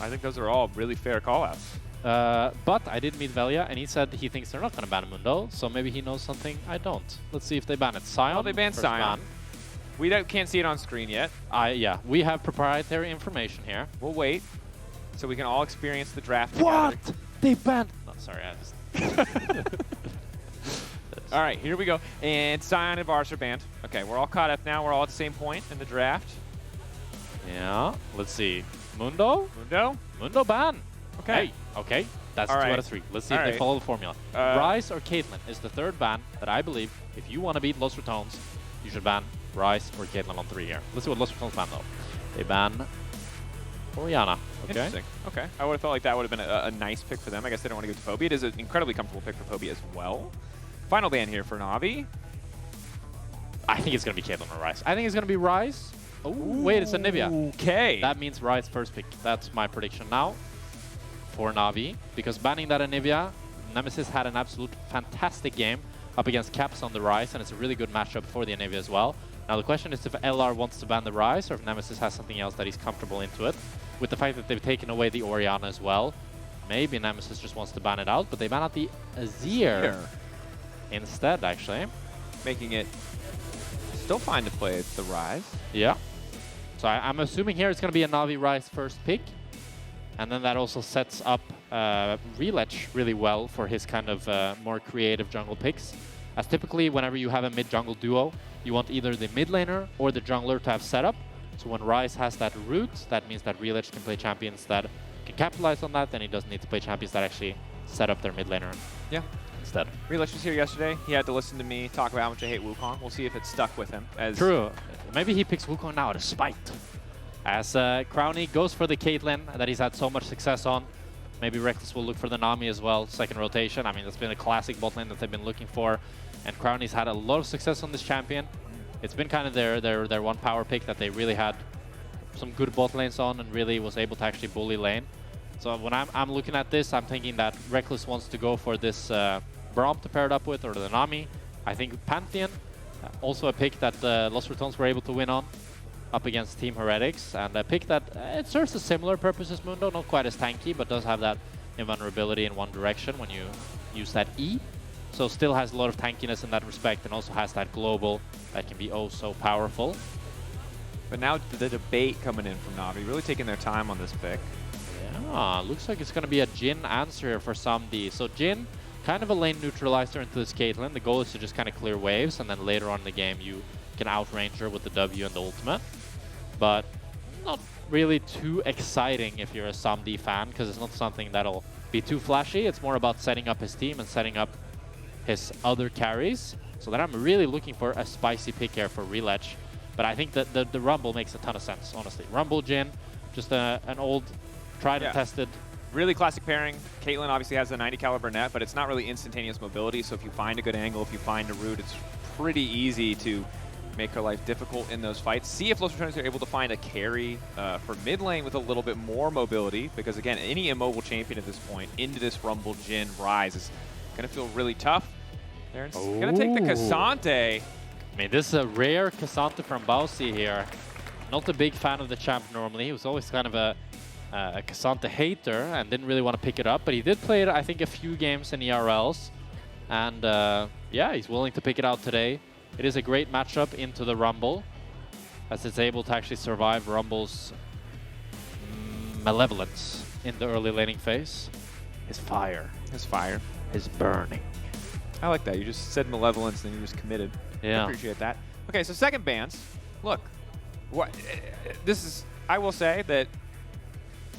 I think those are all really fair call-outs. But I did meet Velja, and he said he thinks they're not going to ban Mundo, so maybe he knows something I don't. Let's see if they ban it. Sion. Oh, they banned Sion. We can't see it on screen yet. Yeah, we have proprietary information here. We'll wait, so we can all experience the draft What? together. They banned... No, sorry, I just... All right, here we go. And Sion and Varus are banned. Okay, we're all caught up now. We're all at the same point in the draft. Yeah, let's see. Mundo? Mundo ban. Okay. Hey, okay. That's all 2 right. out of 3. Let's see All if they right. follow the formula. Ryze or Caitlyn is the 3rd ban that I believe, if you want to beat Los Ratones, you should ban Ryze or Caitlyn on 3 here. Let's see what Los Ratones ban, though. They ban Orianna. Okay. Interesting. Okay. I would have felt like that would have been a nice pick for them. I guess they don't want to go to Poby. It is an incredibly comfortable pick for Poby as well. Final ban here for NAVI. I think it's going to be Caitlyn or Ryze. I think it's going to be Ryze. Oh, wait, it's a NAVI. Okay. That means Ryze first pick. That's my prediction now for NAVI. Because banning that NAVI, Nemesis had an absolute fantastic game up against Caps on the Ryze, and it's a really good matchup for the NAVI as well. Now the question is if LR wants to ban the Ryze or if Nemesis has something else that he's comfortable into it. With the fact that they've taken away the Orianna as well, maybe Nemesis just wants to ban it out, but they ban out the Azir instead, actually. Making it still fine to play the Ryze. Yeah. So I'm assuming here it's going to be a Navi Ryze first pick. And then that also sets up Rhilech really well for his kind of more creative jungle picks. As typically, whenever you have a mid-jungle duo, you want either the mid laner or the jungler to have setup. So when Ryze has that root, that means that Rhilech can play champions that can capitalize on that, then he doesn't need to play champions that actually set up their mid laner instead. Rhilech was here yesterday. He had to listen to me talk about how much I hate Wukong. We'll see if it stuck with him. True. Maybe he picks Wukong now out of spite. As Crownie goes for the Caitlyn that he's had so much success on. Maybe Rekkles will look for the Nami as well, second rotation. I mean, that's been a classic bot lane that they've been looking for. And Crownie's had a lot of success on this champion. It's been kind of their one power pick that they really had some good bot lanes on and really was able to actually bully lane. So when I'm looking at this, I'm thinking that Rekkles wants to go for this Braum to pair it up with, or the Nami. I think Pantheon, also a pick that Los Ratones were able to win on up against Team Heretics, and a pick that it serves a similar purpose as Mundo, not quite as tanky, but does have that invulnerability in one direction when you use that E. So still has a lot of tankiness in that respect, and also has that global that can be oh so powerful. But now the debate coming in from NAVI, really taking their time on this pick. Yeah, looks like it's going to be a Jhin answer here for Samdi. So Jhin, kind of a lane neutralizer into this Caitlyn. The goal is to just kind of clear waves, and then later on in the game you can outrange her with the W and the ultimate. But not really too exciting if you're a Samdi fan, because it's not something that'll be too flashy. It's more about setting up his team and setting up his other carries. So that I'm really looking for a spicy pick here for Rhilech. But I think that the Rumble makes a ton of sense, honestly. Rumble Jhin, just an old tried and tested. Really classic pairing. Caitlyn obviously has a 90 caliber net, but it's not really instantaneous mobility. So if you find a good angle, if you find a route, it's pretty easy to make her life difficult in those fights. See if Los Ratones are able to find a carry for mid lane with a little bit more mobility, because again, any immobile champion at this point into this Rumble Jhin Ryze is going to feel really tough. They're going to take the Cassante. I mean, this is a rare Cassante from Baus here. Not a big fan of the champ normally. He was always kind of a Cassante hater and didn't really want to pick it up, but he did play it, I think, a few games in ERLs. And yeah, he's willing to pick it out today. It is a great matchup into the Rumble, as it's able to actually survive Rumble's malevolence in the early laning phase. His fire. His fire. Is burning. I like that. You just said malevolence and you just committed. Yeah. I appreciate that. Okay, so second bans. Look, this is, I will say that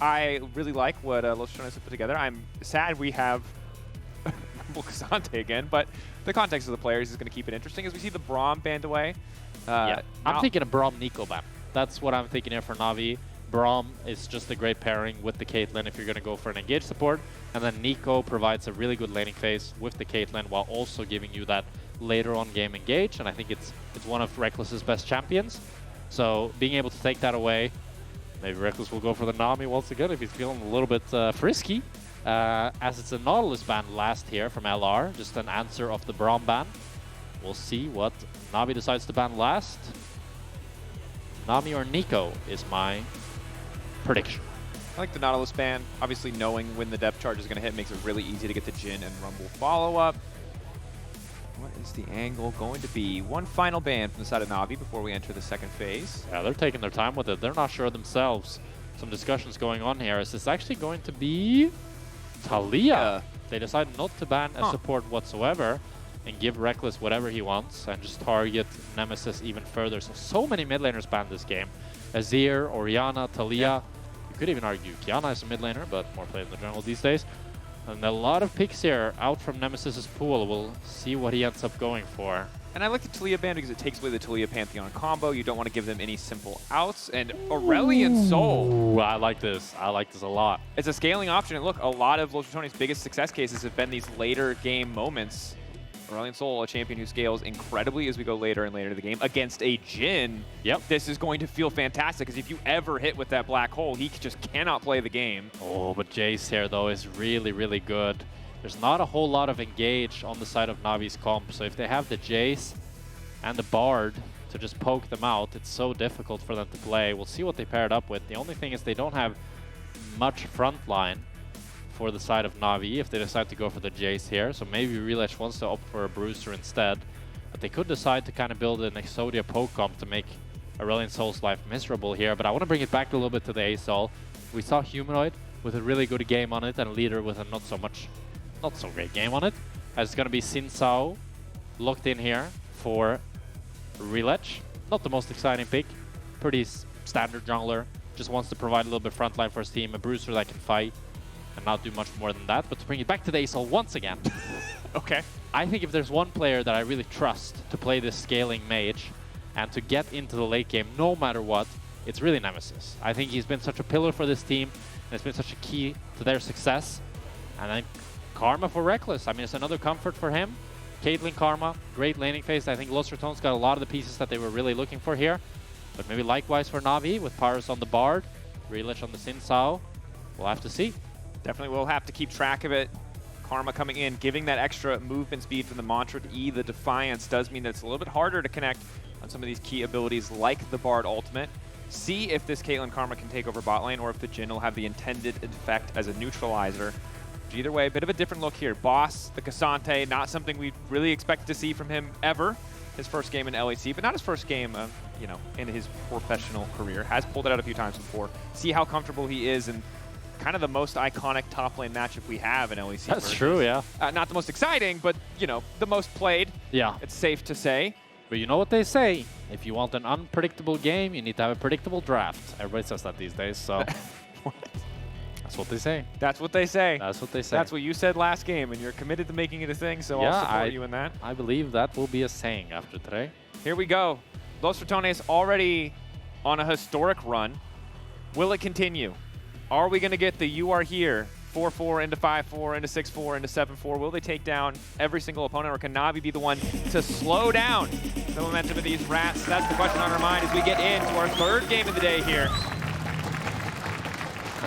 I really like what Los Ratones have put together. I'm sad we have Rumble Cassante again, but the context of the players is going to keep it interesting as we see the Braum banned away. Yeah, I'm thinking a Braum Nico ban. That's what I'm thinking here for Navi. Braum is just a great pairing with the Caitlyn if you're going to go for an engage support. And then Nico provides a really good laning phase with the Caitlyn while also giving you that later on game engage. And I think it's one of Rekkles' best champions. So being able to take that away, maybe Rekkles will go for the Nami once again if he's feeling a little bit frisky. As it's a Nautilus ban last here from LR, just an answer of the Braum ban. We'll see what Navi decides to ban last. Nami or Nico is my prediction. like the Nautilus ban. Obviously, knowing when the depth charge is going to hit makes it really easy to get the Jhin and Rumble follow-up. What is the angle going to be? One final ban from the side of Navi before we enter the second phase. Yeah, they're taking their time with it. They're not sure themselves. Some discussions going on here. Is this actually going to be Taliyah? They decided not to ban a support whatsoever and give Rekkles whatever he wants and just target Nemesis even further. So many mid laners banned this game. Azir, Orianna, Taliyah. You could even argue Kiana is a mid laner, but more played in the jungle these days. And a lot of picks here out from Nemesis's pool. We'll see what he ends up going for. And I like the Taliyah ban because it takes away the Taliyah Pantheon combo. You don't want to give them any simple outs. And Aurelion Sol. Ooh, I like this. I like this a lot. It's a scaling option. And look, a lot of Los Ratones' biggest success cases have been these later game moments. Aurelion Sol, a champion who scales incredibly as we go later and later in the game against a Jhin. Yep. This is going to feel fantastic because if you ever hit with that black hole, he just cannot play the game. Oh, but Jace here, though, is really, really good. There's not a whole lot of engage on the side of Navi's comp, so if they have the Jace and the Bard to just poke them out, it's so difficult for them to play. We'll see what they pair it up with. The only thing is they don't have much front line for the side of Navi if they decide to go for the Jace here. So maybe Rhilech wants to opt for a Bruiser instead. But they could decide to kind of build an Exodia poke comp to make Aurelion Sol's life miserable here. But I want to bring it back a little bit to the A-Sol. We saw Humanoid with a really good game on it and Leader with a not so great game on it. As it's going to be Zhao locked in here for Rhilech. Not the most exciting pick. Pretty standard jungler. Just wants to provide a little bit frontline for his team. A Bruiser that can fight and not do much more than that. But to bring it back to the A-Sol once again. Okay. I think if there's one player that I really trust to play this scaling mage and to get into the late game no matter what, it's really Nemesis. I think he's been such a pillar for this team and it's been such a key to their success. And then Karma for Rekkles. I mean, it's another comfort for him. Caitlyn Karma, great laning phase. I think Los Ratones got a lot of the pieces that they were really looking for here. But maybe likewise for Navi with Parus on the Bard, Rhilech on the Zhao. We'll have to see. Definitely will have to keep track of it. Karma coming in, giving that extra movement speed from the Mantra to E, the Defiance, does mean that it's a little bit harder to connect on some of these key abilities like the Bard Ultimate. See if this Caitlyn Karma can take over bot lane or if the Jhin will have the intended effect as a neutralizer. Either way, a bit of a different look here. Boss, the Cassante, not something we really expected to see from him ever. His first game in LEC, but not his first game, you know, in his professional career. Has pulled it out a few times before. See how comfortable he is and kind of the most iconic top lane matchup we have in LEC. That's Versus. true, yeah. Not the most exciting, but, you know, the most played. Yeah. It's safe to say. But you know what they say? If you want an unpredictable game, you need to have a predictable draft. Everybody says that these days, so that's what they say. That's what they say. That's what they say. That's what you said last game, and you're committed to making it a thing, so I'll support you in that. I believe that will be a saying after today. Here we go. Los Ratones already on a historic run. Will it continue? Are we going to get the You Are Here 4-4 into 5-4 into 6-4 into 7-4? Will they take down every single opponent, or can Navi be the one to slow down the momentum of these rats? That's the question on our mind as we get into our third game of the day here.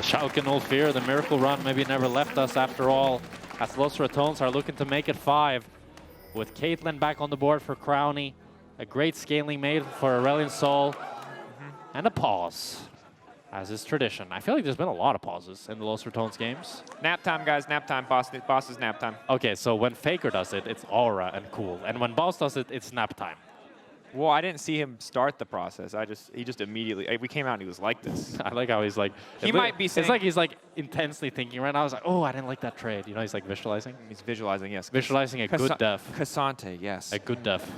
Schalke no fear, the miracle run maybe never left us after all, as Los Ratones are looking to make it 5. With Caitlyn back on the board for Crownie, a great scaling made for Aurelion Sol, and a pause. As is tradition. I feel like there's been a lot of pauses in the Los Ratones games. Nap time, guys. Nap time. Boss is nap time. Okay, so when Faker does it, it's aura and cool. And when Baus does it, it's nap time. Well, I didn't see him start the process. He just immediately, we came out and he was like this. I like how he's like... He might be saying... It's like he's like intensely thinking right now. I was like, oh, I didn't like that trade. You know, he's like visualizing. He's visualizing, yes. Visualizing a good def. Cassante, yes. A good def.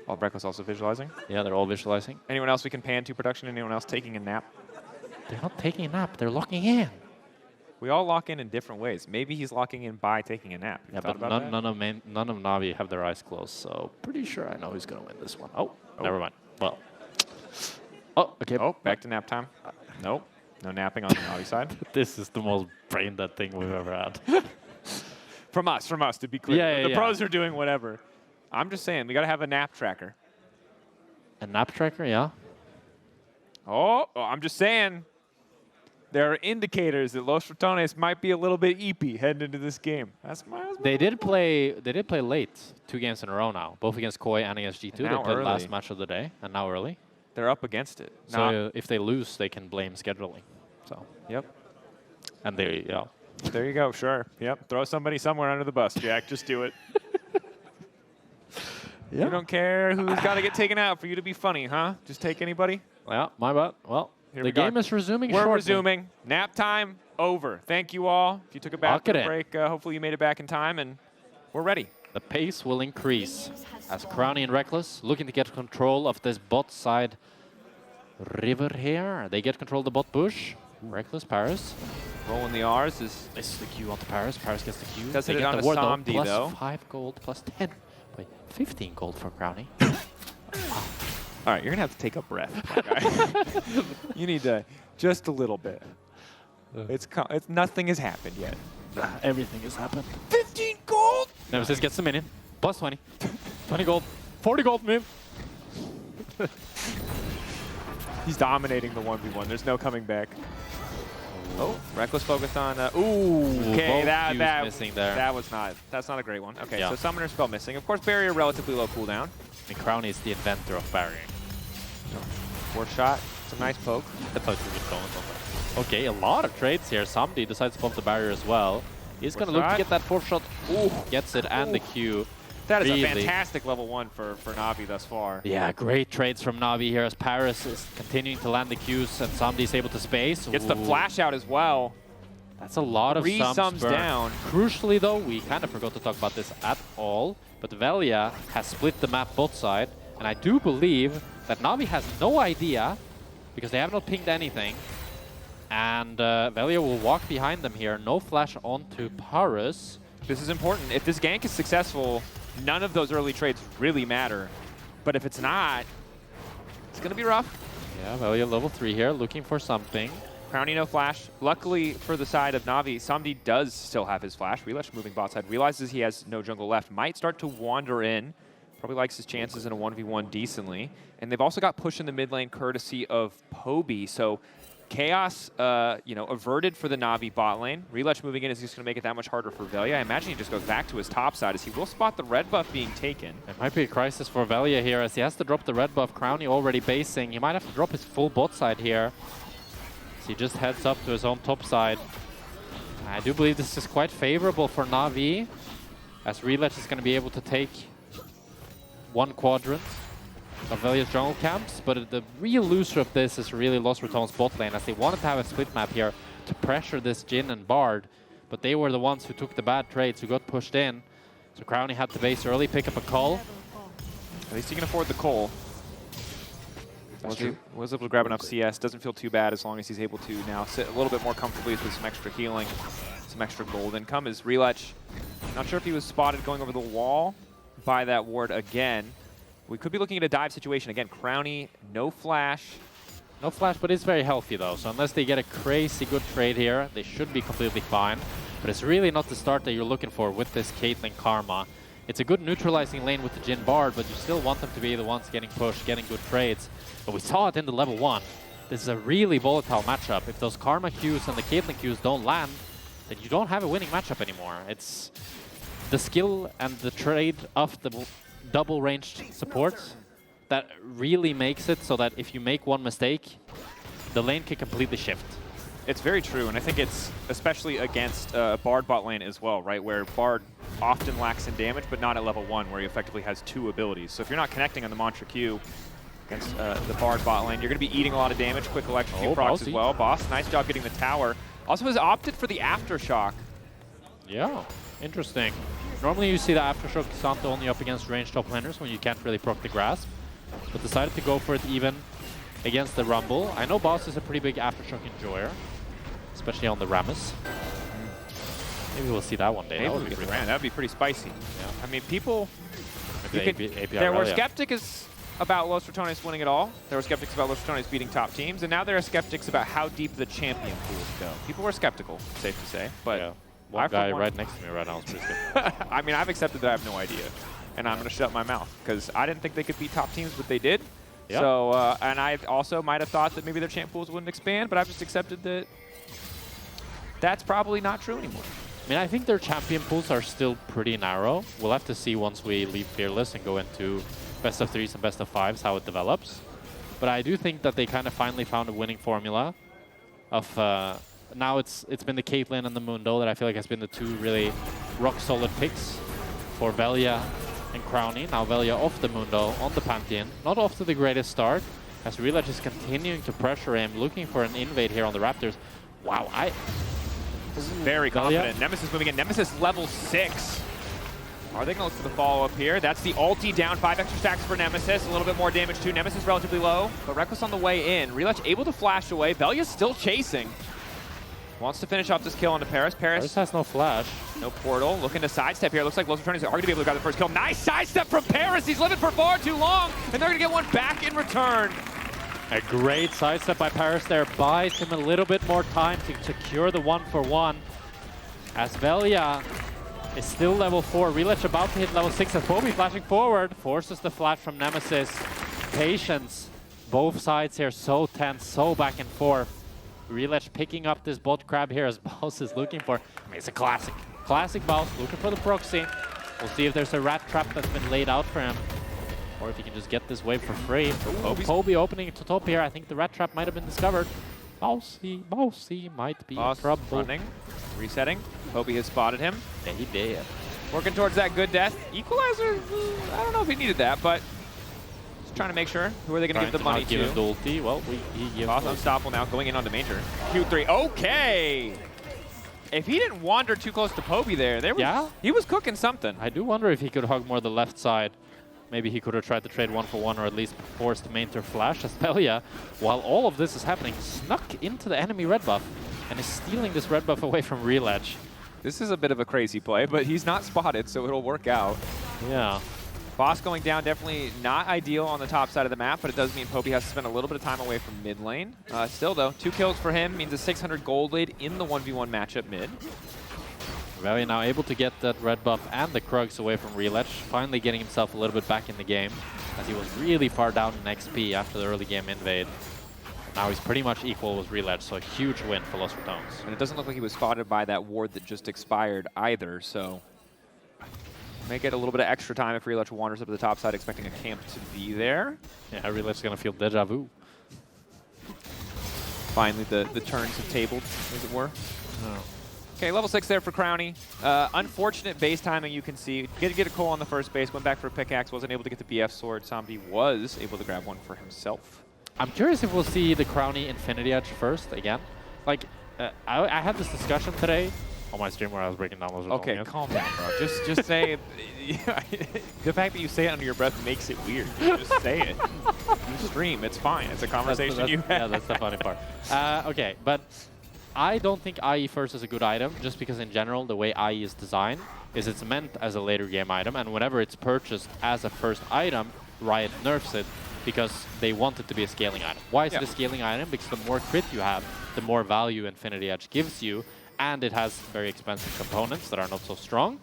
Oh, Rekkles also visualizing? Yeah, they're all visualizing. Anyone else we can pan to production? Anyone else taking a nap? They're not taking a nap. They're locking in. We all lock in different ways. Maybe he's locking in by taking a nap. Yeah, but none of Navi have their eyes closed, so pretty sure I know who's going to win this one. Oh, never mind. Well. Oh, okay. Oh, back to nap time. Nope. No napping on the Navi side. This is the most brain-dead thing we've ever had. From us, to be clear. Yeah, the pros are doing whatever. I'm just saying, we got to have a nap tracker. A nap tracker, yeah. Oh, I'm just saying. There are indicators that Los Ratones might be a little bit eepy heading into this game. That's my. They did play late, 2 games in a row now, both against Koi and against G2. They played last match of the day, and now early. They're up against it. So if they lose, they can blame scheduling. So, Yep. and there you go. There you go. Sure. Yep. Throw somebody somewhere under the bus, Jack. Just do it. Yeah. You don't care who's got to get taken out for you to be funny, huh? Just take anybody? Yeah, my bad. Well, the game is resuming We're shortly. resuming. Nap time over. Thank you all. If you took a bathroom break, hopefully you made it back in time, and we're ready. The pace will increase as Crownie and Rekkles looking to get control of this bot side river here. They get control of the bot bush. Rekkles, Parus. Rolling the R's is... This is the Q onto Parus. Parus gets the Q. Does they hit it get on the a ward Somdi, though. though. Plus 5 gold, plus 10. Wait, 15 gold for Crownie. All right, you're going to have to take a breath, my guy. You need to... Just a little bit. It's nothing has happened yet. Everything has happened. 15 gold! Nemesis gets the minion. Plus 20. 20 gold. 40 gold move. He's dominating the 1v1. There's no coming back. Oh, Rekkles focused on... ooh, okay, that missing there. That's not a great one. Okay, yeah. so Summoner spell missing. Of course, Barrier relatively low cooldown. I mean, Crownie is the inventor of barriering. Fourth shot. It's a nice poke. I thought you were going on that. Okay, a lot of trades here. Somebody decides to pump the barrier as well. He's going to look to get that fourth shot. Ooh, gets it and the Q. That is a fantastic level 1 for NAVI thus far. Yeah, great trades from NAVI here as Parus is continuing to land the Qs and somebody's able to space. Gets the flash out as well. That's a lot of sums down. Crucially though, we kind of forgot to talk about this at all, but Velja has split the map both side, and I do believe that NAVI has no idea because they have not pinged anything. And Velja will walk behind them here. No flash onto Parus. This is important. If this gank is successful, none of those early trades really matter. But if it's not, it's going to be rough. Yeah, Velja level 3 here, looking for something. Crownie no flash. Luckily for the side of NAVI, Somdi does still have his flash. Rhilech moving bot side, realizes he has no jungle left, might start to wander in. Probably likes his chances in a 1v1 decently. And they've also got push in the mid lane courtesy of Poby. So chaos, averted for the NAVI bot lane. Rhilech moving in is just going to make it that much harder for Velja. I imagine he just goes back to his top side as he will spot the red buff being taken. It might be a crisis for Velja here as he has to drop the red buff. Crownie already basing. He might have to drop his full bot side here. So he just heads up to his own top side. I do believe this is quite favorable for NAVI as Rhilech is going to be able to take one quadrant of Velja's jungle camps, but the real loser of this is really Lost Ratones bot lane as they wanted to have a split map here to pressure this Jhin and Bard, but they were the ones who took the bad trades, who got pushed in. So Crownie had to base early, pick up a call. At least he can afford the coal. Was able to grab enough CS. Doesn't feel too bad as long as he's able to now sit a little bit more comfortably with some extra healing, some extra gold income. Is Rhilech, not sure if he was spotted going over the wall by that ward again. We could be looking at a dive situation again. Crownie, no flash. No flash, but it's very healthy though. So unless they get a crazy good trade here, they should be completely fine. But it's really not the start that you're looking for with this Caitlyn Karma. It's a good neutralizing lane with the Jhin Bard, but you still want them to be the ones getting pushed, getting good trades. But we saw it in the level 1. This is a really volatile matchup. If those Karma Qs and the Caitlyn Qs don't land, then you don't have a winning matchup anymore. It's the skill and the trade of the double-ranged support that really makes it so that if you make one mistake, the lane can completely shift. It's very true, and I think it's especially against Bard bot lane as well, right? Where Bard often lacks in damage, but not at level 1, where he effectively has 2 abilities. So if you're not connecting on the Mantra Q against the Bard bot lane, you're going to be eating a lot of damage. Quick electric Q procs as well. Boss, nice job getting the tower. Also has opted for the Aftershock. Yeah, interesting. Normally you see the Aftershock Santo only up against ranged top laners when you can't really proc the Grasp, but decided to go for it even against the Rumble. I know Baus is a pretty big Aftershock enjoyer, especially on the Rammus. Maybe we'll see that one day. That would be pretty spicy. Yeah. I mean, people... API there were skeptics about Los Ratones winning it all. There were skeptics about Los Ratones beating top teams, and now there are skeptics about how deep the champion pools go. People were skeptical, safe to say, but... Yeah. One guy right next to me right now is pretty good. I mean, I've accepted that I have no idea, and I'm going to shut my mouth, because I didn't think they could beat top teams, but they did. Yep. So, and I also might have thought that maybe their champ pools wouldn't expand, but I've just accepted that that's probably not true anymore. I mean, I think their champion pools are still pretty narrow. We'll have to see once we leave Fearless and go into best of 3s and best of 5s how it develops. But I do think that they kind of finally found a winning formula. of now it's been the Caitlyn and the Mundo that I feel like has been the two really rock solid picks for Velja and Crownie. Now Velja off the Mundo on the Pantheon, not off to the greatest start, as Rhilech is continuing to pressure him, looking for an invade here on the Raptors. Wow, this is very confident. Nemesis moving in. Nemesis level 6. Are they going to look for the follow-up here? That's the ulti down. 5 extra stacks for Nemesis. A little bit more damage too. Nemesis relatively low, but Rekkles on the way in. Rhilech able to flash away. Velja's still chasing. Wants to finish off this kill onto Parus. Parus has no flash. No portal. Looking to sidestep here. Looks like Los Ratones are going to be able to grab the first kill. Nice sidestep from Parus. He's living for far too long, and they're going to get one back in return. A great sidestep by Parus there. Buys him a little bit more time to secure the 1-for-1. As Velja is still level 4. Rhilech about to hit level 6 as Poby flashing forward. Forces the flash from Nemesis. Patience. Both sides here so tense, so back and forth. Rhilech picking up this bot crab here as Baus is looking for. I mean, it's a classic. Classic Baus looking for the proxy. We'll see if there's a rat trap that's been laid out for him, or if he can just get this wave for free. Poby opening to top here. I think the rat trap might have been discovered. Baus, he might be in trouble. Running, resetting. Poby has spotted him. Yeah, he did. Working towards that good death. Equalizer, I don't know if he needed that, but just trying to make sure. Who are they going to give the money to? Give him the ulti. Well, he gives Baus unstoppable now, going in onto Maynter. Q3, okay! If he didn't wander too close to Poby there, he was cooking something. I do wonder if he could hug more the left side. Maybe he could have tried to trade 1-for-1 or at least forced Maynter flash as Velja, while all of this is happening, snuck into the enemy red buff and is stealing this red buff away from Rhilech. This is a bit of a crazy play, but he's not spotted, so it'll work out. Yeah. Boss going down, definitely not ideal on the top side of the map, but it does mean Poby has to spend a little bit of time away from mid lane. Still though, 2 kills for him means a 600 gold lead in the 1v1 matchup mid. Velja now able to get that red buff and the Krugs away from Rhilech, finally getting himself a little bit back in the game, as he was really far down in XP after the early game invade. Now he's pretty much equal with Rhilech, so a huge win for Los Ratones. And it doesn't look like he was spotted by that ward that just expired either, so may get a little bit of extra time if Rhilech wanders up to the top side expecting a camp to be there. Yeah, Rhilech's gonna feel deja vu. Finally the turns have tabled, as it were. Oh. Okay, level 6 there for Crownie. Unfortunate base timing, you can see. Get a call on the first base, went back for a pickaxe, wasn't able to get the BF sword. Zombie was able to grab one for himself. I'm curious if we'll see the Crownie Infinity Edge first again. Like, I had this discussion today on my stream where I was breaking down those. Okay, calm down, bro. Just say it. The fact that you say it under your breath makes it weird. Just say it. You stream, it's fine. It's a conversation you have. Yeah, that's the funny part. Okay, but I don't think IE first is a good item, just because in general, the way IE is designed is it's meant as a later game item, and whenever it's purchased as a first item, Riot nerfs it because they want it to be a scaling item. Why is it a scaling item? Because the more crit you have, the more value Infinity Edge gives you, and it has very expensive components that are not so strong.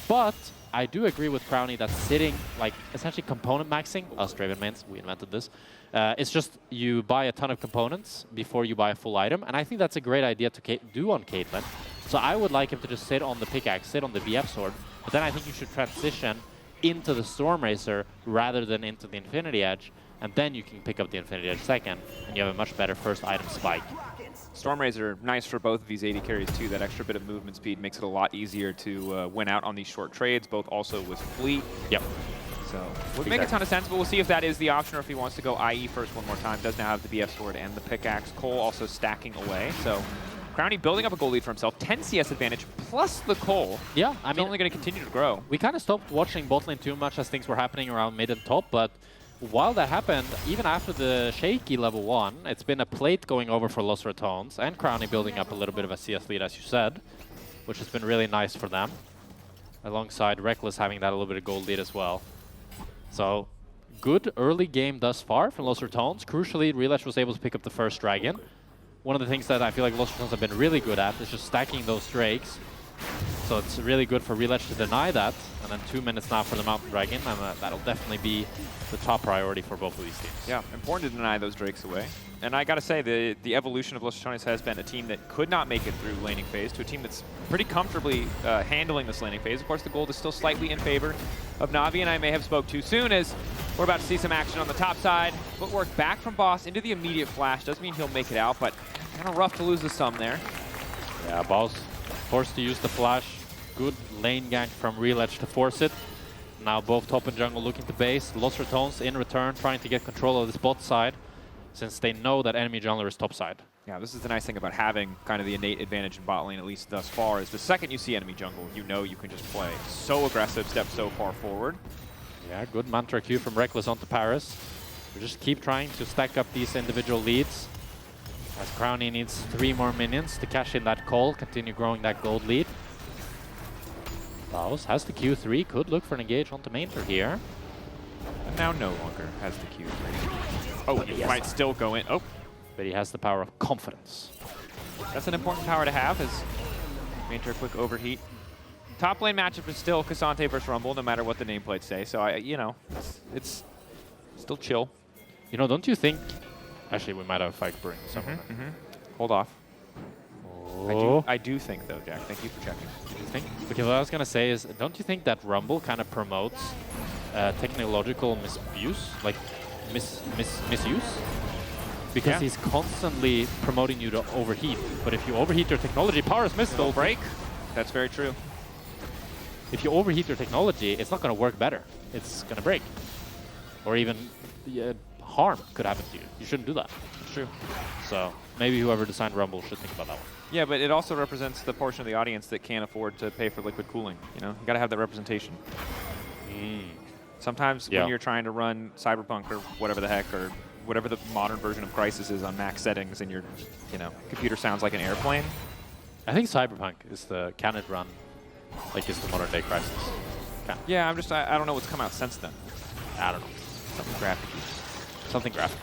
But I do agree with Crownie that sitting, like, essentially component maxing, us Draven mains, we invented this, it's just you buy a ton of components before you buy a full item, and I think that's a great idea to do on Caitlyn. So I would like him to just sit on the pickaxe, sit on the BF sword, but then I think you should transition into the Stormracer rather than into the Infinity Edge, and then you can pick up the Infinity Edge second, and you have a much better first item spike. Stormracer, nice for both of these AD carries too. That extra bit of movement speed makes it a lot easier to win out on these short trades, both also with Fleet. Yep. So would make a ton of sense, but we'll see if that is the option or if he wants to go IE first one more time. Does now have the BF sword and the pickaxe. Cole also stacking away. So Crownie building up a goal lead for himself. 10 CS advantage plus the Cole. Yeah, I mean, only going to continue to grow. We kind of stopped watching bot lane too much as things were happening around mid and top, but while that happened, even after the shaky level 1, it's been a plate going over for Los Ratones, and Crownie building up a little bit of a CS lead, as you said, which has been really nice for them, alongside Rekkles having that a little bit of gold lead as well. So, good early game thus far for Los Ratones. Crucially, Rhilech was able to pick up the first dragon. One of the things that I feel like Los Ratones have been really good at is just stacking those drakes. So it's really good for Rhilech to deny that. And then 2 minutes now for the Mountain Dragon, and that'll definitely be the top priority for both of these teams. Yeah, important to deny those drakes away. And I gotta say, the evolution of Los Ratones has been a team that could not make it through laning phase to a team that's pretty comfortably handling this laning phase. Of course, the gold is still slightly in favor of NAVI, and I may have spoke too soon as we're about to see some action on the top side. Footwork back from Boss into the immediate flash. Doesn't mean he'll make it out, but Kind of rough to lose the sum there. Yeah, Baus forced to use the flash. Good lane gank from Rhilech to force it. Now both top and jungle looking to base. Lost Ratones in return, trying to get control of this bot side, since they know that enemy jungler is top side. Yeah, this is the nice thing about having kind of the innate advantage in bot lane, at least thus far, is the second you see enemy jungle, you know you can just play so aggressive, step so far forward. Yeah, good Mantra Q from Rekkles onto Parus. We just keep trying to stack up these individual leads, as Crownie needs 3 more minions to cash in that call, continue growing that gold lead. Baus has the Q3, could look for an engage onto Maynter here. And now no longer has the Q3. Oh, he might still go in. Oh, but he has the power of confidence. That's an important power to have, is Maynter quick overheat. Top lane matchup is still K'Sante versus Rumble, no matter what the nameplates say. So, it's still chill. You know, don't you think... Actually, we might have a fight brewing somewhere. Hold off. Oh. I do think, though, Jack. Thank you for checking. Did you think? Okay, what I was going to say is, don't you think that Rumble kind of promotes technological misuse? Like, misuse? Because he's constantly promoting you to overheat. But if you overheat your technology, Parus missed will break. That's very true. If you overheat your technology, it's not going to work better. It's going to break. Or even harm could happen to you. You shouldn't do that. It's true. So maybe whoever designed Rumble should think about that one. Yeah, but it also represents the portion of the audience that can't afford to pay for liquid cooling. You know, you got to have that representation. Sometimes when you're trying to run Cyberpunk or whatever the heck, or whatever the modern version of Crysis is on max settings, and your, computer sounds like an airplane. I think Cyberpunk is the can it run like it's the modern day Crysis. Yeah, I don't know what's come out since then. I don't know. Something graphic. Something graphic.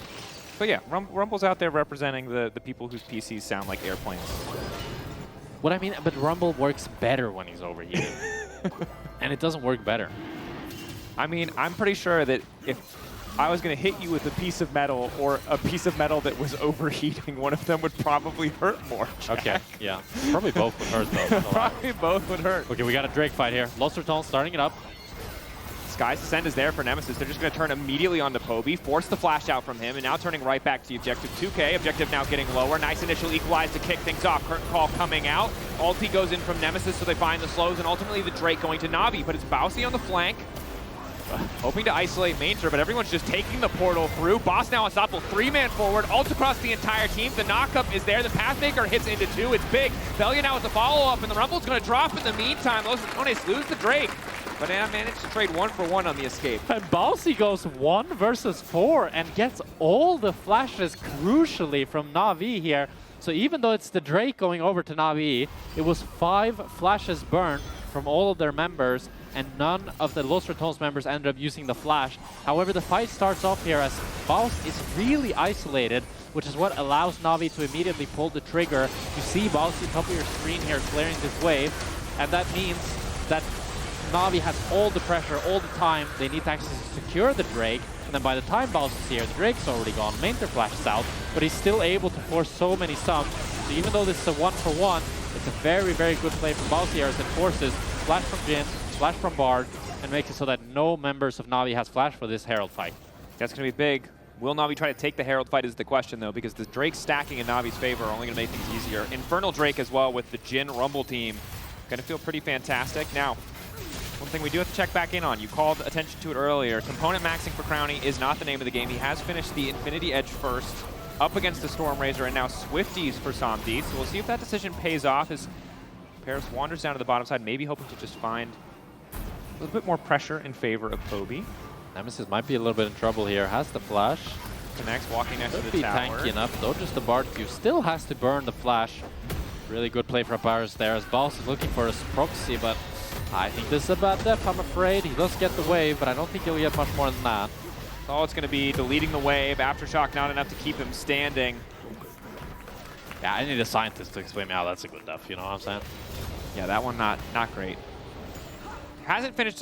But yeah, Rumble's out there representing the people whose PCs sound like airplanes. What I mean, but Rumble works better when he's overheated. And it doesn't work better. I mean, I'm pretty sure that if I was going to hit you with a piece of metal or a piece of metal that was overheating, one of them would probably hurt more, Jack. Okay, yeah. Probably both would hurt, though. Probably both would hurt. Okay, we got a Drake fight here. Lost Ratones starting it up. Sky's Descent is there for Nemesis. They're just going to turn immediately onto Poby, force the flash out from him, and now turning right back to the objective. 2K, objective now getting lower. Nice initial equalize to kick things off. Curtain call coming out. Ulti goes in from Nemesis, so they find the slows, and ultimately the Drake going to NAVI, but it's Bausy on the flank. Hoping to isolate Maynter, but everyone's just taking the portal through. Boss now unstoppable, 3-man forward, ult across the entire team. The knockup is there. The Pathmaker hits into 2. It's big. Velja now with the follow-up, and the Rumble's going to drop in the meantime. Los Ratones lose the Drake, but they managed to trade 1-for-1 on the escape. And Bausy goes 1 versus 4 and gets all the flashes crucially from NAVI here. So even though it's the Drake going over to NAVI, it was 5 flashes burned from all of their members, and none of the Lost Ratones members ended up using the flash. However, the fight starts off here as Baus is really isolated, which is what allows NAVI to immediately pull the trigger. You see Baus on top of your screen here clearing this wave, and that means that NAVI has all the pressure all the time. They need to actually secure the Drake, and then by the time Baus is here, the Drake's already gone. Maynter flashes out, but he's still able to force so many sums. So even though this is a 1-for-1, it's a very, very good play from Baus here as it forces flash from Jhin, flash from Bard, and makes it so that no members of NAVI has flash for this Herald fight. That's going to be big. Will NAVI try to take the Herald fight is the question, though, because the Drake stacking in NAVI's favor are only going to make things easier. Infernal Drake as well with the Jhin Rumble team. Going to feel pretty fantastic. Now, one thing we do have to check back in on, you called attention to it earlier, component maxing for Crownie is not the name of the game. He has finished the Infinity Edge first, up against the Stormrazor, and now Swifties for Somdi. So we'll see if that decision pays off as Parus wanders down to the bottom side, maybe hoping to just find a little bit more pressure in favor of Poby. Nemesis might be a little bit in trouble here. Has the flash. Connects, walking next to the Could be tower. tanky enough, though. Just the Bard Q still has to burn the flash. Really good play from Parus there as Baus is looking for his proxy, but I think this is a bad def, I'm afraid. He does get the wave, but I don't think he'll get much more than that. All it's going to be deleting the wave. Aftershock not enough to keep him standing. Yeah, I need a scientist to explain me how that's a good def, you know what I'm saying? Yeah, that one not great. Hasn't finished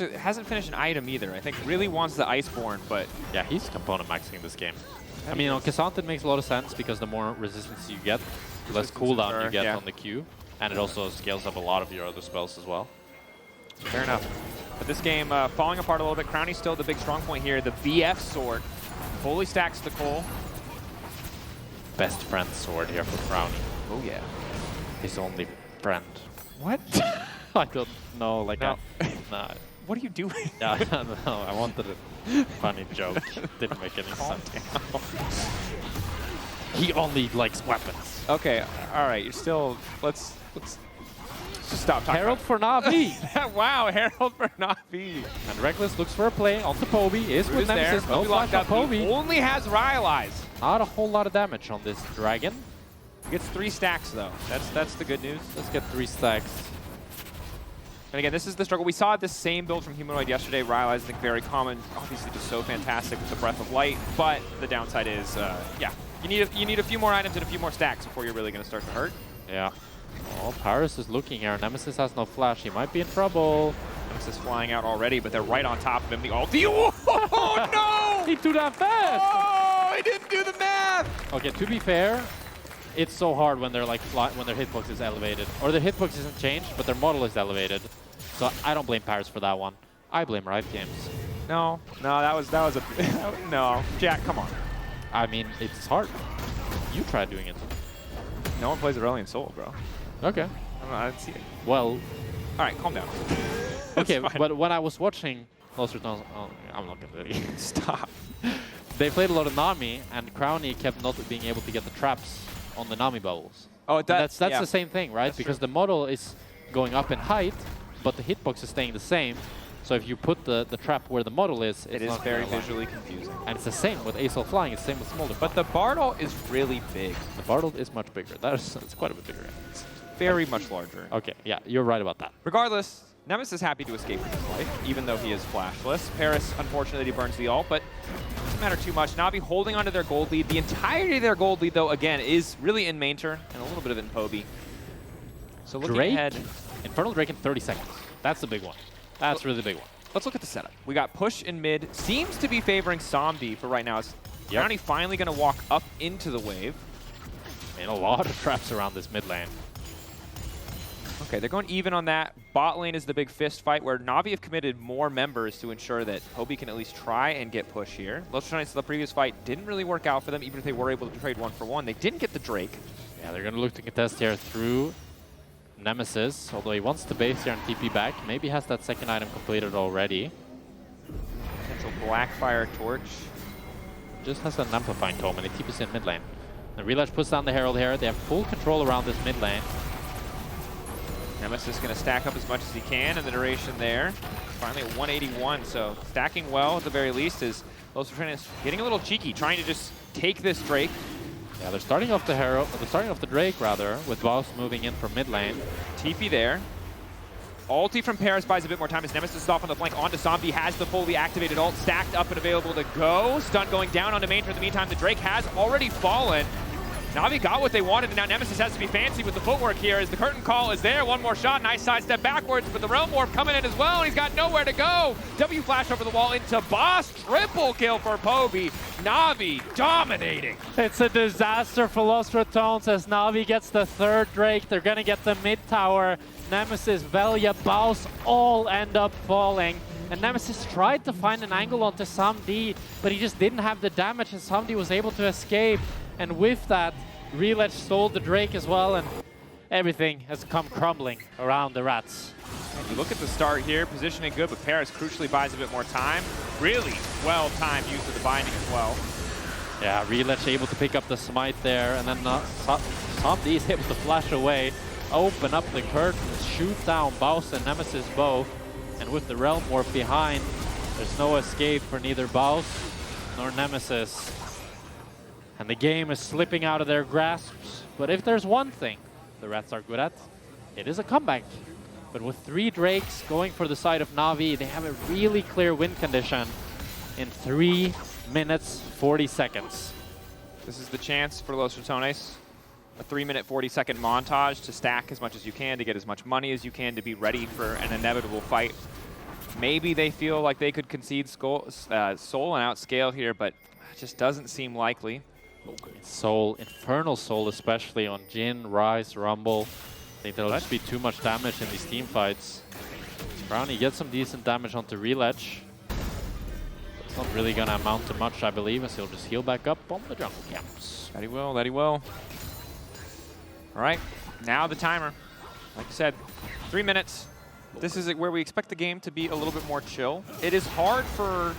an item either. I think really wants the Iceborne, but yeah, he's component maxing this game. I mean, on K'Sante it makes a lot of sense because the more resistance you get, the less cooldown you get on the Q, and it also scales up a lot of your other spells as well. Fair enough. But this game falling apart a little bit. Crownie's still the big strong point here. The VF sword fully stacks the coal. best friend sword here for Crownie. Oh yeah. His only friend. What? I don't know, like No. nah. What are you doing? Yeah, I don't know. I wanted a funny joke. Didn't make any Calm sense. down. He only likes weapons. Okay, all right. You're still. Let's just stop talking. Herald for NAVI. Wow, Herald for NAVI. And Rekkles looks for a play onto Poby. Is with There. Nemesis. No Poby flash locked on up. He Poby. only has Rhilech. Not a whole lot of damage on this dragon. He gets 3 stacks though. That's the good news. Let's get 3 stacks. And again, this is the struggle. We saw this same build from Humanoid yesterday. Rhilech, I think, very common. Obviously, just so fantastic with the Breath of Light. But the downside is, yeah, you need a few more items and a few more stacks before you're really going to start to hurt. Yeah. Oh, Parus is looking here. Nemesis has no flash. He might be in trouble. Nemesis flying out already, but they're right on top of him. The ulti. Oh no! He threw that fast. Oh, he didn't do the math. Okay, to be fair, it's so hard when they're like when their hitbox is elevated, or their hitbox isn't changed, but their model is elevated. So I don't blame Parus for that one. I blame Riot Games. No, that was a no. Jack, come on. I mean, it's hard. You try doing it. No one plays Aurelion Sol, bro. Okay. I didn't see it. Well. All right, calm down. Okay, but when I was watching Ratones, oh, I'm not gonna do it. Stop. They played a lot of Nami, and Crownie kept not being able to get the traps on the Nami bubbles. Oh, that's yeah. the same thing, right? That's because true. the model is going up in height, but the hitbox is staying the same. So if you put the trap where the model is, It is very visually confusing. And it's the same with Asol flying, it's the same with Smolder. But the Bartle is really big. The Bartle is much bigger. It's quite a bit bigger. It's very much larger. Okay, yeah, you're right about that. Regardless, Nemesis is happy to escape with his life, even though he is flashless. Parus, unfortunately, he burns the ult, but it doesn't matter too much. Navi holding onto their gold lead. The entirety of their gold lead, though, again, is really in Maynter and a little bit of it in Poby. So looking Drake, ahead. Infernal Drake in 30 seconds. That's the big one. That's really the big one. Let's look at the setup. We got push in mid. Seems to be favoring Somdi for right now. Is Crownie finally going to walk up into the wave? And a lot of traps around this mid lane. Okay, they're going even on that. Bot lane is the big fist fight where Navi have committed more members to ensure that Poby can at least try and get push here. Latones, the previous fight didn't really work out for them, even if they were able to trade 1-for-1. They didn't get the Drake. Yeah, they're going to look to contest here through Nemesis, although he wants to base here and TP back. Maybe has that second item completed already. Potential Blackfire Torch. Just has an amplifying tome and he TPs in mid lane. The Rhilech puts down the Herald here. They have full control around this mid lane. Nemesis going to stack up as much as he can in the duration there. Finally at 181, so stacking well at the very least is Ratones getting a little cheeky, trying to just take this Drake. Yeah, they're starting off the Herald, they're starting off the Drake rather, with Baus moving in from mid lane. TP there. Ulti from Parus buys a bit more time as Nemesis is off on the flank onto Somdi, has the fully activated ult stacked up and available to go. Stun going down onto Maynter in the meantime. The Drake has already fallen. Navi got what they wanted, and now Nemesis has to be fancy with the footwork here as the curtain call is there. One more shot, nice sidestep backwards, but the Realm Warp coming in as well, and he's got nowhere to go. W flash over the wall into Baus, triple kill for Poby. Navi dominating. It's a disaster for Los Ratones as Navi gets the third Drake. They're gonna get the mid tower. Nemesis, Velja, Baus all end up falling. And Nemesis tried to find an angle onto Somdi, but he just didn't have the damage, and Somdi was able to escape. And with that, Rhilech stole the Drake as well, and everything has come crumbling around the Rats. You look at the start here, positioning good, but Parus crucially buys a bit more time. Really well-timed use of the binding as well. Yeah, Rhilech able to pick up the smite there, and then Somdi is able to flash away, open up the curtains, shoot down Baus and Nemesis both. And with the Realm Warp behind, there's no escape for neither Baus nor Nemesis. And the game is slipping out of their grasps. But if there's one thing the Rats are good at, it is a comeback. But with 3 Drakes going for the side of Navi, they have a really clear win condition in 3 minutes, 40 seconds. This is the chance for Los Ratones. A 3-minute, 40-second montage to stack as much as you can, to get as much money as you can, to be ready for an inevitable fight. Maybe they feel like they could concede Soul and outscale here, but it just doesn't seem likely. Soul, Infernal Soul especially on Jhin, Ryze, Rumble. I think there'll just be too much damage in these team fights. Crownie gets some decent damage onto Rhilech. Not really gonna amount to much, I believe, as he'll just heal back up on the jungle camps. That he will, that he will. All right, now the timer. Like I said, 3 minutes. This is where we expect the game to be a little bit more chill. It is hard for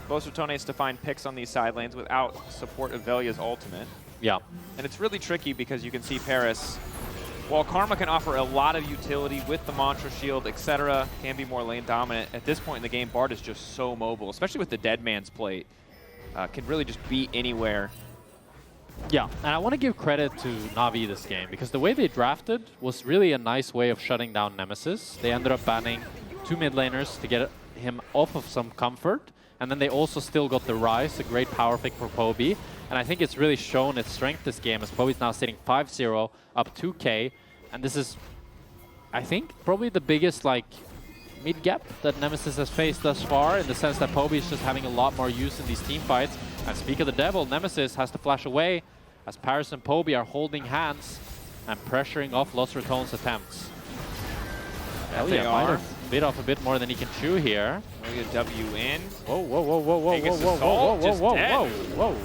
both Ratones to find picks on these side lanes without support of Velja's ultimate. Yeah. And it's really tricky because you can see Parus, while Karma can offer a lot of utility with the Mantra Shield, etc., can be more lane dominant. At this point in the game, Bard is just so mobile, especially with the Dead Man's Plate. Can really just be anywhere. Yeah, and I want to give credit to NAVI this game, because the way they drafted was really a nice way of shutting down Nemesis. They ended up banning 2 mid laners to get him off of some comfort, and then they also still got the Ryze, a great power pick for Poby. And I think it's really shown its strength this game, as Poby's now sitting 5-0, up 2k, and this is, I think, probably the biggest mid gap that Nemesis has faced thus far, in the sense that Poby is just having a lot more use in these team fights. And speak of the devil, Nemesis has to flash away as Parus and Poby are holding hands and pressuring off Los Ratones' attempts. They might have bit off a bit more than he can chew here. Maybe a W in. Whoa, whoa, whoa, whoa, whoa, Vegas whoa, whoa, Assault, whoa, just whoa, dead. whoa, whoa.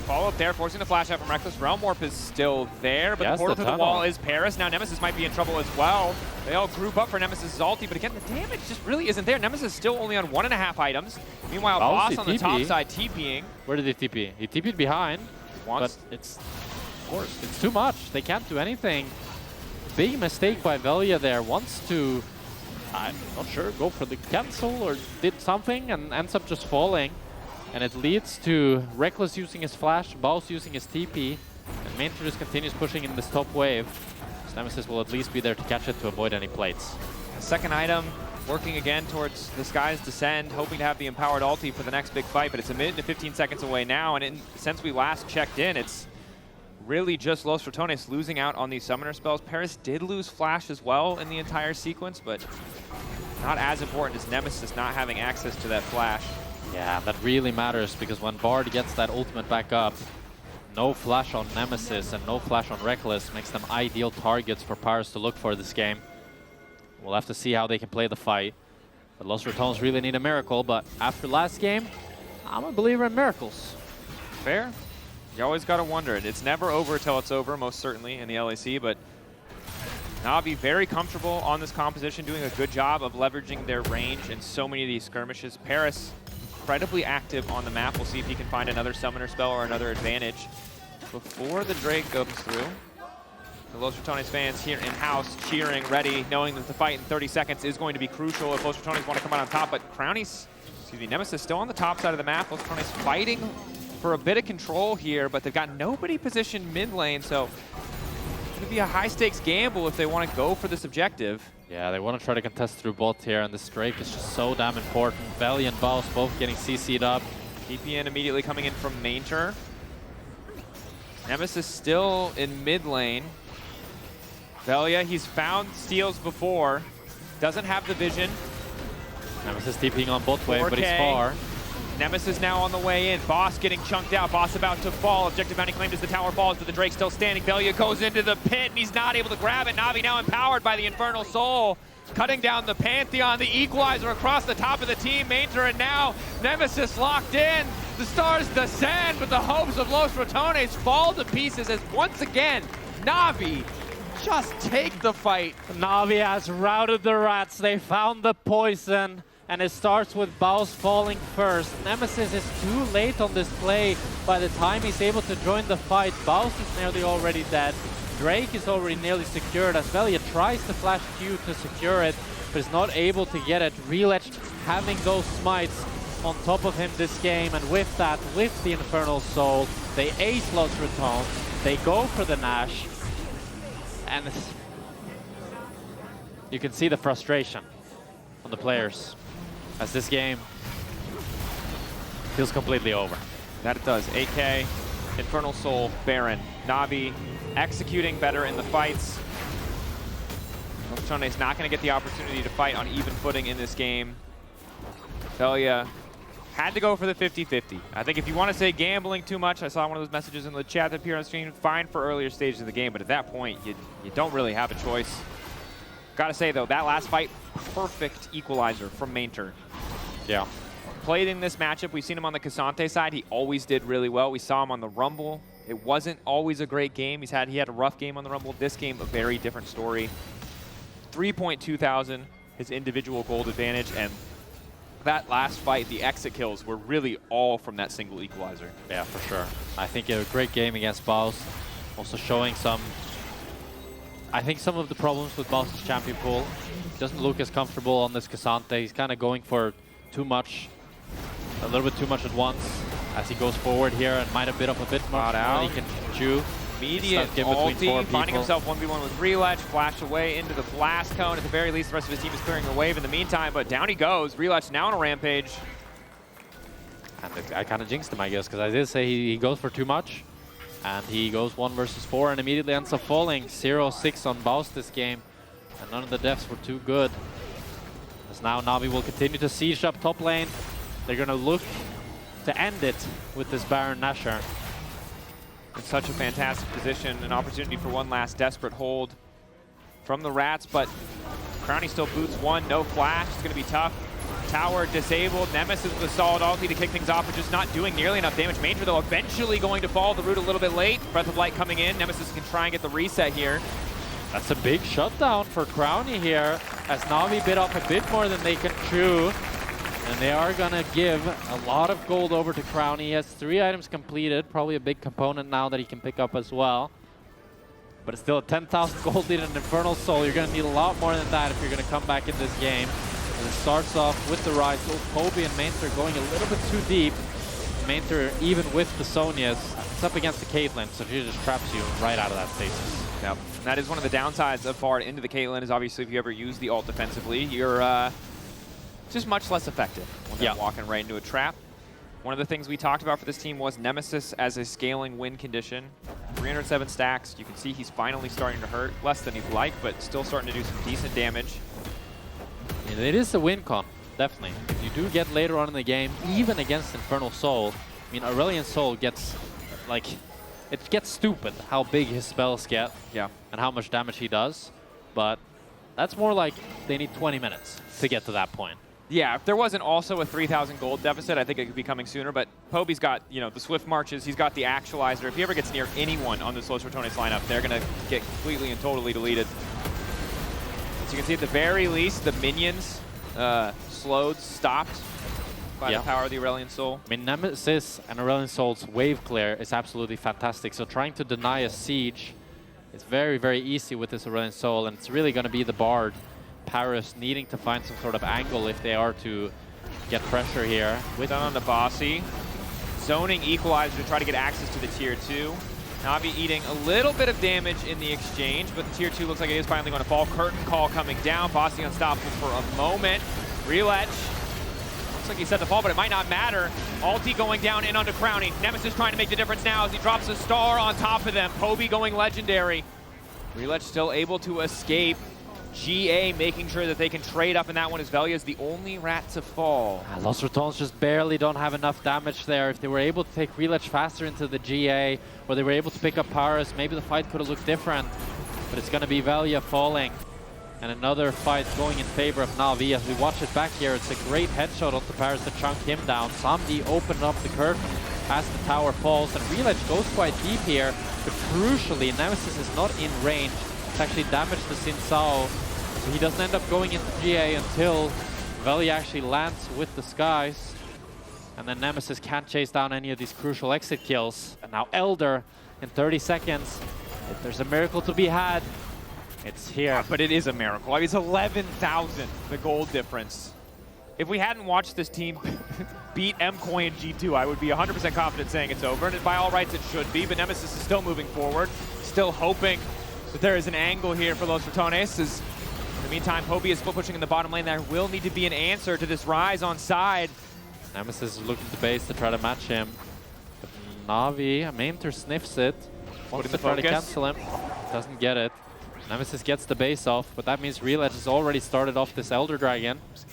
Follow up there, forcing the flash out from Rekkles. Realm Warp is still there, but Yes, the portal the to the tunnel. wall is Parus. Now Nemesis might be in trouble as well. They all group up for Nemesis' ulti, but again, the damage just really isn't there. Nemesis is still only on 1.5 items. Meanwhile, Baus, Baus on the he top TP. side TPing. Where did he TP? He TP'd behind, Wants but of course, it's too much. They can't do anything. Big mistake by Velja there. Wants to, I'm not sure, go for the cancel or did something and ends up just falling. And it leads to Rekkles using his flash, Baus using his TP, and Maynter just continues pushing in this top wave. So Nemesis will at least be there to catch it to avoid any plates. a second item, working again towards the Sky's Descend, hoping to have the empowered ulti for the next big fight, but it's a minute and 15 seconds away now, and since we last checked in, it's really just Los Ratones losing out on these summoner spells. Parus did lose flash as well in the entire sequence, but not as important as Nemesis not having access to that flash. Yeah, that really matters, because when Bard gets that ultimate back up, no flash on Nemesis and no flash on Rekkles makes them ideal targets for Parus to look for this game. We'll have to see how they can play the fight. But Los Ratones really need a miracle, but after last game, I'm a believer in miracles. Fair. You always got to wonder. It's never over till it's over, most certainly, in the LEC, but Navi very comfortable on this composition, doing a good job of leveraging their range in so many of these skirmishes. Parus incredibly active on the map. We'll see if he can find another summoner spell or another advantage before the Drake goes through. The Los Ratones fans here in-house cheering, ready, knowing that the fight in 30 seconds is going to be crucial if Los Ratones want to come out on top. But Crownie's, Nemesis still on the top side of the map. Los Ratones fighting for a bit of control here, but they've got nobody positioned mid lane, so it's going to be a high-stakes gamble if they want to go for this objective. Yeah, they want to try to contest through bot here, and this Drake is just so damn important. Velja and Baus both getting CC'd up. TPN immediately coming in from Maynter. Nemesis still in mid lane. Velja, he's found steals before. Doesn't have the vision. Nemesis TPing on bot wave, but he's 4K. far. Nemesis now on the way in. Boss getting chunked out. Boss about to fall. Objective bounty claimed as the tower falls, but the Drake still standing. Velja goes into the pit, and he's not able to grab it. Navi now empowered by the Infernal Sol, cutting down the Pantheon. The equalizer across the top of the team. Maynter, and now Nemesis locked in. The stars descend, but the hopes of Los Ratones fall to pieces as once again, Navi just take the fight. Navi has routed the rats. They found the poison. And it starts with Baus falling first. Nemesis is too late on this play. By the time he's able to join the fight, Baus is nearly already dead. Drake is already nearly secured as Velja tries to flash Q to secure it, but is not able to get it. Rhilech having those smites on top of him this game, and with that, with the Infernal Sol, they ace Los Ratones. They go for the Nash. And you can see the frustration on the players, as this game feels completely over. That it does. AK, Infernal Sol, Baron, Navi executing better in the fights. Los Ratones not going to get the opportunity to fight on even footing in this game. Velja had to go for the 50-50. I think if you want to say gambling too much, I saw one of those messages in the chat that appeared on screen, fine for earlier stages of the game, but at that point, you don't really have a choice. Gotta say though, that last fight, perfect equalizer from Maynter. Yeah. played in this matchup. We've seen him on the Cassante side. He always did really well. We saw him on the Rumble. It wasn't always a great game. He had a rough game on the Rumble. This game, a very different story. 3.2 thousand, his individual gold advantage, and that last fight, the exit kills were really all from that single equalizer. Yeah, for sure. I think a great game against Baus. Also showing some of the problems with Baus' champion pool. He doesn't look as comfortable on this Cassante. He's kind of going for too much, a little bit too much at once as he goes forward here and might have bit off a bit more than he can chew. Immediate ulti, finding himself 1v1 with Rhilech, flash away into the blast cone. At the very least, the rest of his team is clearing a wave in the meantime, but down he goes. Rhilech now on a rampage. And I kind of jinxed him, I guess, because I did say he goes for too much. And he goes 1 versus 4 and immediately ends up falling. 0-6 on Baus this game. And none of the deaths were too good. As now NAVI will continue to siege up top lane. They're going to look to end it with this Baron Nashor. In such a fantastic position, an opportunity for one last desperate hold from the Rats, but Crownie still boots one, no flash, it's going to be tough. Tower disabled, Nemesis with a solid ulti to kick things off, but just not doing nearly enough damage. Maynter, though, eventually going to follow the route a little bit late. Breath of Light coming in, Nemesis can try and get the reset here. That's a big shutdown for Crownie here, as NAVI bit off a bit more than they can chew. And they are going to give a lot of gold over to Crownie. He has 3 items completed, probably a big component now that he can pick up as well. But it's still a 10,000 gold lead and an Infernal Sol. You're going to need a lot more than that if you're going to come back in this game. And it starts off with the Ryze. Poby and Maynter going a little bit too deep. Maynter, even with the Sonias, it's up against the Caitlyn, so she just traps you right out of that stasis. Yep. And that is one of the downsides of far into the Caitlyn, is obviously if you ever use the ult defensively, you're just much less effective when they're walking right into a trap. One of the things we talked about for this team was Nemesis as a scaling win condition. 307 stacks. You can see he's finally starting to hurt. Less than he'd like, but still starting to do some decent damage. Yeah, it is a win con, definitely. You do get later on in the game, even against Infernal Sol. I mean, Aurelion Sol gets, like, it gets stupid how big his spells get. Yeah. And how much damage he does. But that's more like they need 20 minutes to get to that point. Yeah, if there wasn't also a 3,000 gold deficit, I think it could be coming sooner, but Poby's got, you know, the Swift Marches, he's got the Actualizer. If he ever gets near anyone on this Los Ratones lineup, they're going to get completely and totally deleted. As you can see, at the very least, the minions slowed, stopped by the power of the Aurelion Sol. I mean, Nemesis and Aurelion Sol's wave clear is absolutely fantastic, so trying to deny a siege is very, very easy with this Aurelion Sol, and it's really going to be the Bard, Parus, needing to find some sort of angle if they are to get pressure here. Down on the Bossy. Zoning Equalizer to try to get access to the Tier 2. Navi eating a little bit of damage in the exchange, but the Tier 2 looks like it is finally going to fall. Curtain Call coming down. Bossy unstoppable for a moment. Rhilech. Looks like he set the fall, but it might not matter. Ulti going down in onto Crownie. Nemesis trying to make the difference now as he drops a star on top of them. Poby going legendary. Rhilech still able to escape. GA making sure that they can trade up in that one as Velja is the only rat to fall. Los Ratones just barely don't have enough damage there. If they were able to take Rhilech faster into the GA, or they were able to pick up Parus, maybe the fight could have looked different. But it's going to be Velja falling. And another fight going in favor of NAVI. As we watch it back here, it's a great headshot onto Parus to chunk him down. Somebody opened up the curtain as the tower falls. And Rhilech goes quite deep here. But crucially, Nemesis is not in range. It's actually damaged to Zhao, so he doesn't end up going into GA until Velja actually lands with the skies. And then Nemesis can't chase down any of these crucial exit kills. And now Elder in 30 seconds. If there's a miracle to be had, it's here. But it is a miracle. I mean, it's 11,000, the gold difference. If we hadn't watched this team beat MKOI in G2, I would be 100% confident saying it's over. And by all rights, it should be. But Nemesis is still moving forward, still hoping that there is an angle here for Los Ratones. In the meantime, Poby is still pushing in the bottom lane. There will need to be an answer to this Ryze on side. Nemesis is looking to base to try to match him. But Navi, Maynter sniffs it. Wants to try to cancel him. Doesn't get it. Nemesis gets the base off, but that means Rhilech has already started off this Elder Dragon. It's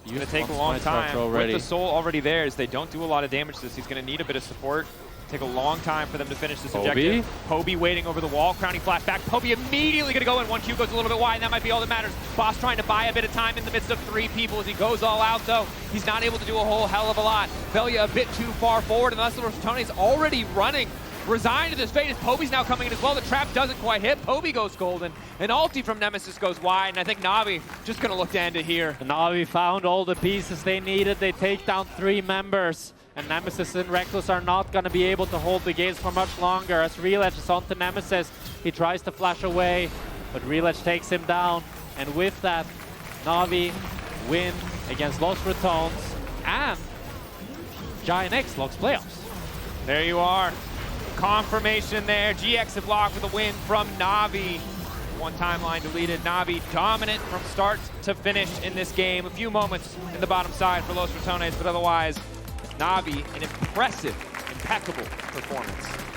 going to take a long time. With the Soul already there, as they don't do a lot of damage to this, he's going to need a bit of support. Take a long time for them to finish this Poby. objective. Poby waiting over the wall. Crownie flash back. Poby immediately going to go in. 1Q goes a little bit wide, and that might be all that matters. Baus trying to buy a bit of time in the midst of 3 people as he goes all out, though. He's not able to do a whole hell of a lot. Velja a bit too far forward, and the Ratones already running. Resigned to this fate as Poby's now coming in as well. The trap doesn't quite hit. Poby goes golden. An ulti from Nemesis goes wide, and I think NAVI just going to look to end it here. NAVI found all the pieces they needed. They take down 3 members. And Nemesis and Rekkles are not going to be able to hold the gates for much longer as Rhilech is onto Nemesis. He tries to flash away, but Rhilech takes him down. And with that, NAVI win against Los Ratones, and Giant X locks playoffs. There you are. Confirmation there. GX have locked with a win from NAVI. One timeline deleted. NAVI dominant from start to finish in this game. A few moments in the bottom side for Los Ratones, but otherwise, NAVI, an impressive, impeccable performance.